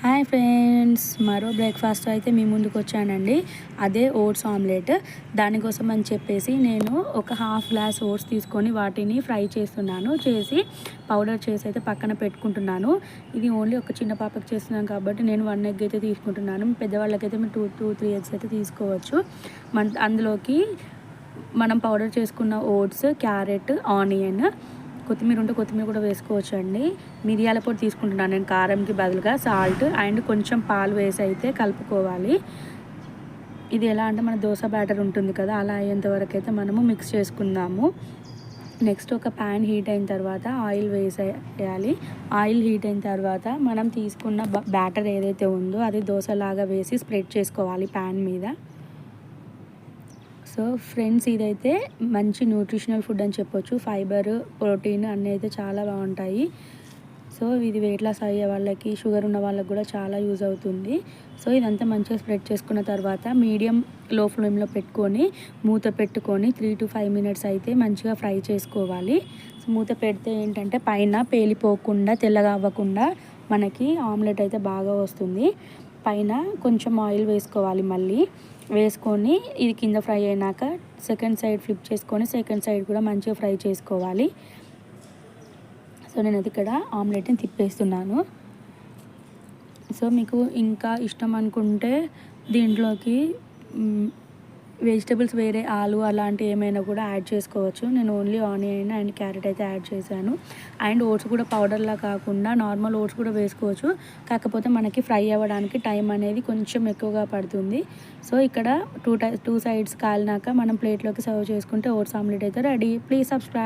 Hi friends, మరో breakfast అయితే మీ ముందుకు వచ్చానండి. అదే ఓట్స్ ఆమ్లెట్. దానికోసం అని చెప్పేసి నేను ఒక హాఫ్ గ్లాస్ ఓట్స్ తీసుకొని వాటిని ఫ్రై చేస్తున్నాను. చేసి పౌడర్ చేసి అయితే పక్కన పెట్టుకుంటున్నాను. ఇది ఓన్లీ ఒక చిన్న పాపకి చేస్తున్నాను కాబట్టి నేను 1 ఎగ్ అయితే తీసుకుంటున్నాను. పెద్దవాళ్ళకైతే మీరు 2-3 ఎగ్స్ అయితే తీసుకోవచ్చు. అందులోకి మనం పౌడర్ చేసుకున్న ఓట్స్, క్యారెట్, ఆనియన్, కొత్తిమీర ఉంటే కొత్తిమీర కూడా వేసుకోవచ్చు అండి. మిరియాల పొడి తీసుకుంటున్నాను నేను కారంకి బదులుగా. సాల్ట్ అండ్ కొంచెం పాలు వేసి అయితే కలుపుకోవాలి. ఇది ఎలా అంటే మన దోశ బ్యాటర్ ఉంటుంది కదా, అలా అయ్యేంత వరకు అయితే మనము మిక్స్ చేసుకుందాము. నెక్స్ట్ ఒక ప్యాన్ హీట్ అయిన తర్వాత ఆయిల్ వేసేయాలి. ఆయిల్ హీట్ అయిన తర్వాత మనం తీసుకున్న బ్యాటర్ ఏదైతే ఉందో అది దోశలాగా వేసి స్ప్రెడ్ చేసుకోవాలి ప్యాన్ మీద. సో ఫ్రెండ్స్, ఇదైతే మంచి న్యూట్రిషనల్ ఫుడ్ అని చెప్పొచ్చు. ఫైబర్, ప్రోటీన్ అన్నీ అయితే చాలా బాగుంటాయి. సో ఇది వెయిట్ లాస్ అయ్యే వాళ్ళకి, షుగర్ ఉన్న వాళ్ళకి కూడా చాలా యూజ్ అవుతుంది. సో ఇదంతా మంచిగా స్ప్రెడ్ చేసుకున్న తర్వాత మీడియం లో ఫ్లేమ్లో పెట్టుకొని మూత పెట్టుకొని 3 to 5 minutes అయితే మంచిగా ఫ్రై చేసుకోవాలి. సో మూత పెడితే ఏంటంటే పైన పేలిపోకుండా, తెల్లగా అవ్వకుండా మనకి ఆమ్లెట్ అయితే బాగా వస్తుంది. పైన కొంచెం ఆయిల్ వేసుకోవాలి. మళ్ళీ వేసుకొని ఇది కింద ఫ్రై అయినాక సెకండ్ సైడ్ ఫ్లిప్ చేసుకొని సెకండ్ సైడ్ కూడా మంచిగా ఫ్రై చేసుకోవాలి. సో నేను అది ఇక్కడ ఆమ్లెట్ని తిప్పేస్తున్నాను. సో మీకు ఇంకా ఇష్టం అనుకుంటే దీంట్లోకి వెజిటబుల్స్ వేరే ఆలు అలాంటివి ఏమైనా కూడా యాడ్ చేసుకోవచ్చు. నేను ఓన్లీ ఆనియన్ అండ్ క్యారెట్ అయితే యాడ్ చేశాను. అండ్ ఓట్స్ కూడా పౌడర్లా కాకుండా నార్మల్ ఓట్స్ కూడా వేసుకోవచ్చు. కాకపోతే మనకి ఫ్రై అవ్వడానికి టైం అనేది కొంచెం ఎక్కువగా పడుతుంది. సో ఇక్కడ 2 సైడ్స్ కాలినాక మనం ప్లేట్లోకి సర్వ్ చేసుకుంటే ఓట్స్ ఆమ్లెట్ అయితే రెడీ. Please subscribe.